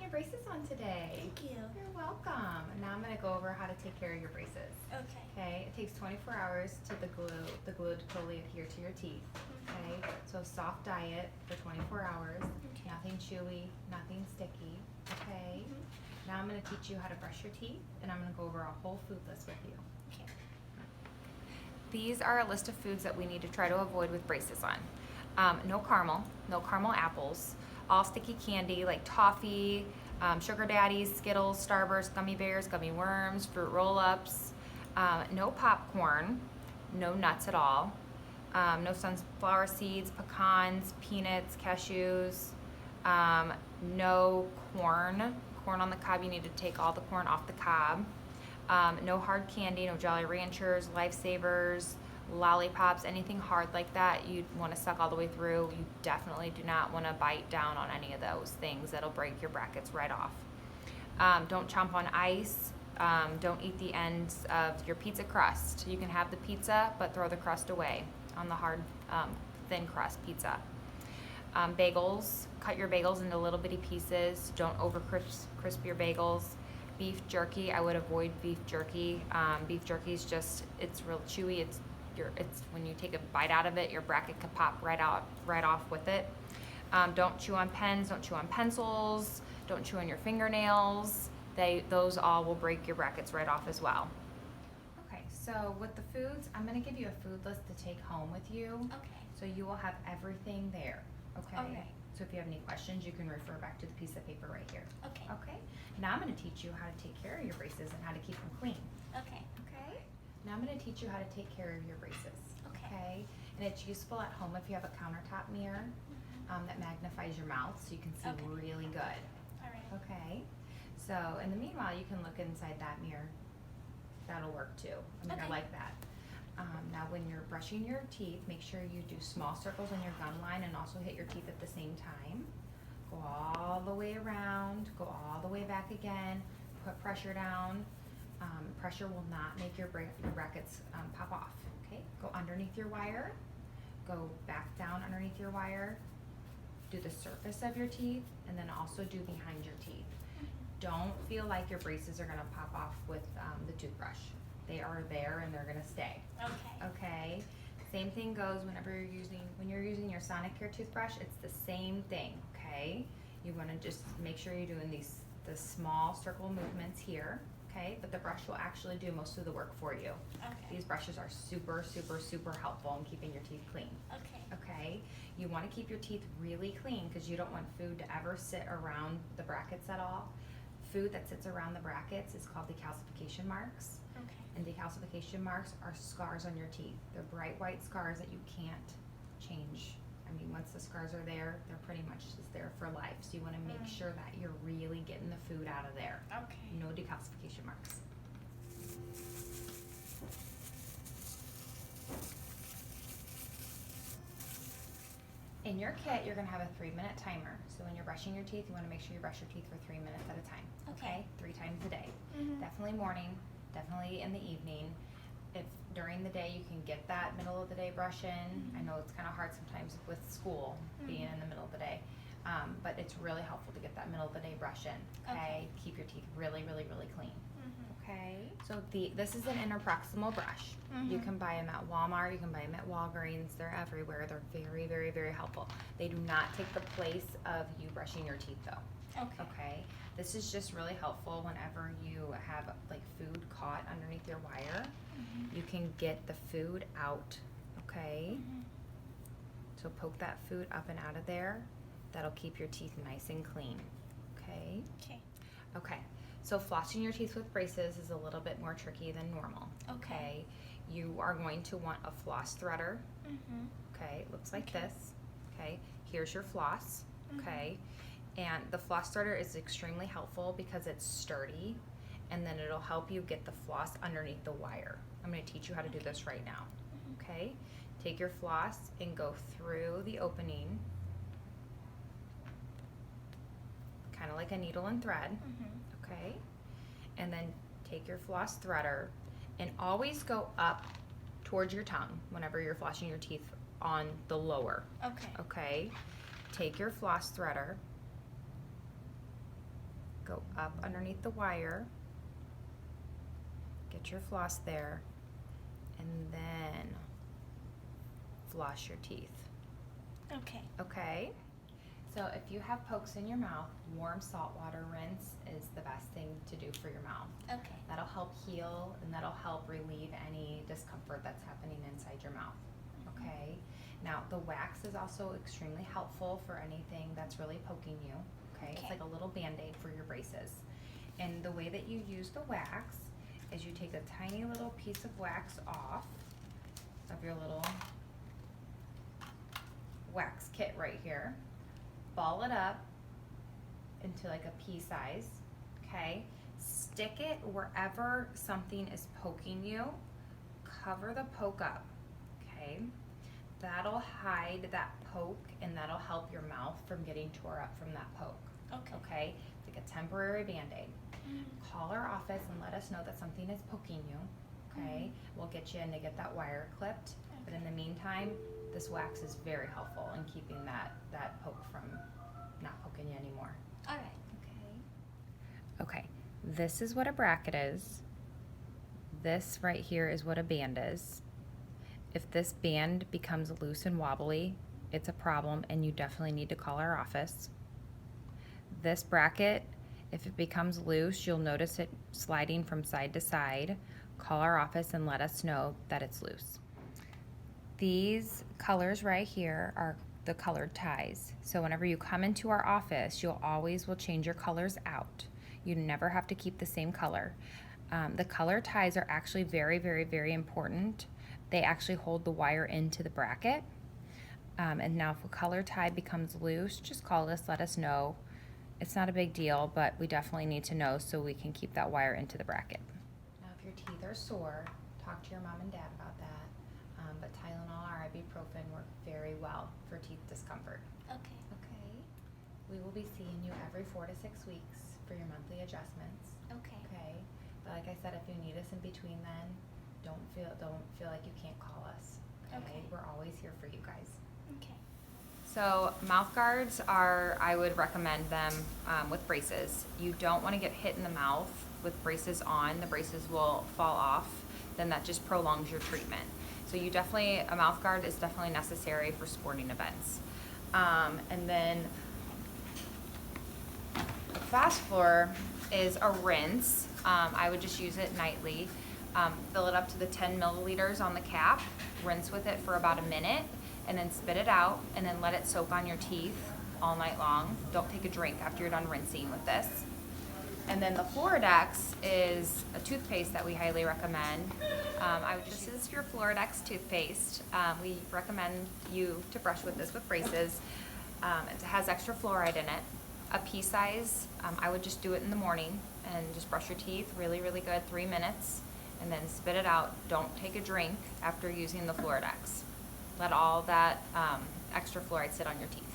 your braces on today. Thank you. You're welcome. Now I'm going to go over how to take care of your braces. Okay. Okay, it takes 24 hours to the glue to totally adhere to your teeth. Okay, so soft diet for 24 hours. Okay. Nothing chewy, nothing sticky. Okay. Now I'm going to teach you how to brush your teeth, and I'm going to go over a whole food list with you. Okay. These are a list of foods that we need to try to avoid with braces on. No caramel apples, all sticky candy like toffee, sugar daddies, Skittles, Starburst, gummy bears, gummy worms, fruit roll-ups, no popcorn, no nuts at all, no sunflower seeds, pecans, peanuts, cashews, no corn on the cob. You need to take all the corn off the cob. No hard candy, no Jolly Ranchers, Lifesavers, lollipops, anything hard like that you want to suck all the way through. You definitely do not want to bite down on any of those things. That'll break your brackets right off. Don't chomp on ice. Don't eat the ends of your pizza crust. You can have the pizza, but throw the crust away on the hard, thin crust pizza. Bagels, cut your bagels into little bitty pieces. Don't over crisp your bagels. Beef jerky, I would avoid beef jerky. Beef jerky is just, it's real chewy. It's when you take a bite out of it, your bracket could pop right off with it. Don't chew on pens, don't chew on pencils, don't chew on your fingernails. Those all will break your brackets right off as well. Okay, so with the foods, I'm gonna give you a food list to take home with you. Okay. So you will have everything there, okay? Okay. So if you have any questions, you can refer back to the piece of paper right here. Okay. Okay, now I'm gonna teach you how to take care of your braces and how to keep them clean. Okay. Okay. Now I'm going to teach you how to take care of your braces. Okay. And it's useful at home if you have a countertop mirror that magnifies your mouth so you can see Okay. really good. All right. Okay. So in the meanwhile, you can look inside that mirror. That'll work too. A mirror Okay. like that. Now when you're brushing your teeth, make sure you do small circles on your gum line and also hit your teeth at the same time. Go all the way around. Go all the way back again. Put pressure down. Pressure will not make your brackets pop off, okay? Go underneath your wire, go back down underneath your wire, do the surface of your teeth, and then also do behind your teeth. Don't feel like your braces are gonna pop off with the toothbrush. They are there and they're gonna stay, Okay. okay? Same thing goes when you're using your Sonicare toothbrush, it's the same thing, okay? You wanna just make sure you're doing the small circle movements here. Okay, but the brush will actually do most of the work for you. Okay. These brushes are super, super, super helpful in keeping your teeth clean. Okay. Okay, you want to keep your teeth really clean because you don't want food to ever sit around the brackets at all. Food that sits around the brackets is called decalcification marks. Okay. And decalcification marks are scars on your teeth. They're bright white scars that you can't change. I mean, once the scars are there, they're pretty much just there for life. So you want to make sure that you're really getting the food out of there. Okay. No decalcification marks. In your kit, you're going to have a 3-minute timer. So when you're brushing your teeth, you want to make sure you brush your teeth for 3 minutes at a time. Okay. 3 times a day. Mhm. Definitely morning, definitely in the evening. If during the day you can get that middle of the day brush in, I know it's kind of hard sometimes with school being in the middle of the day, but it's really helpful to get that middle of the day brush in. Okay, keep your teeth really, really, really clean. Mhm. Okay, so this is an interproximal brush. You can buy them at Walmart, you can buy them at Walgreens, they're everywhere. They're very, very, very helpful. They do not take the place of you brushing your teeth though. Okay. Okay, this is just really helpful whenever you have like food caught underneath your wire. You can get the food out, okay? So poke that food up and out of there. That'll keep your teeth nice and clean, okay? Okay. Okay, so flossing your teeth with braces is a little bit more tricky than normal, okay? You are going to want a floss threader, Mhm. okay? It looks like Okay. this, okay? Here's your floss, okay? And the floss threader is extremely helpful because it's sturdy and then it'll help you get the floss underneath the wire. I'm going to teach you how to do this right now, okay? Take your floss and go through the opening, kind of like a needle and thread, Mhm. okay? And then take your floss threader and always go up towards your tongue whenever you're flossing your teeth on the lower, Okay. okay? Take your floss threader Go up underneath the wire. Get your floss there. And then floss your teeth. Okay. Okay? So if you have pokes in your mouth, warm saltwater rinse is the best thing to do for your mouth. Okay. That'll help heal and that'll help relieve any discomfort that's happening inside your mouth. Okay? Now, the wax is also extremely helpful for anything that's really poking you. Okay? It's Okay. like a little band-aid for your braces. And the way that you use the wax is you take a tiny little piece of wax off of your little wax kit right here. Ball it up into like a pea size, okay? Stick it wherever something is poking you. Cover the poke up, okay? That'll hide that poke and that'll help your mouth from getting tore up from that poke, Okay. okay? It's like a temporary Band-Aid. Mhm. Call our office and let us know that something is poking you, okay? We'll get you in to get that wire clipped. But in the meantime, this wax is very helpful in keeping that poke from not poking you anymore. All right. Okay, this is what a bracket is. This right here is what a band is. If this band becomes loose and wobbly, it's a problem and you definitely need to call our office. This bracket, if it becomes loose, you'll notice it sliding from side to side. Call our office and let us know that it's loose. These colors right here are the colored ties. So whenever you come into our office, you'll always will change your colors out. You never have to keep the same color. The color ties are actually very, very, very important. They actually hold the wire into the bracket. And now if a color tie becomes loose, just call us, let us know. It's not a big deal, but we definitely need to know so we can keep that wire into the bracket. Now if your teeth are sore, talk to your mom and dad about that. But Tylenol or ibuprofen work very well for teeth discomfort. Okay. Okay. We will be seeing you every 4 to 6 weeks for your monthly adjustments. Okay. Okay. But like I said, if you need us in between then, don't feel like you can't call us. Okay. We're always here for you guys. Okay. So mouth guards I would recommend them with braces. You don't want to get hit in the mouth with braces on. The braces will fall off. Then that just prolongs your treatment. So a mouth guard is definitely necessary for sporting events. And then Fast Floor is a rinse. I would just use it nightly. Fill it up to the 10 milliliters on the cap, rinse with it for about a minute, and then spit it out, and then let it soak on your teeth all night long. Don't take a drink after you're done rinsing with this. And then the Floradex is a toothpaste that we highly recommend. This is your Floradex toothpaste. We recommend you to brush with this with braces. It has extra fluoride in it. A pea size, I would just do it in the morning and just brush your teeth really, really good, 3 minutes, and then spit it out. Don't take a drink after using the Floradex. Let all that extra fluoride sit on your teeth.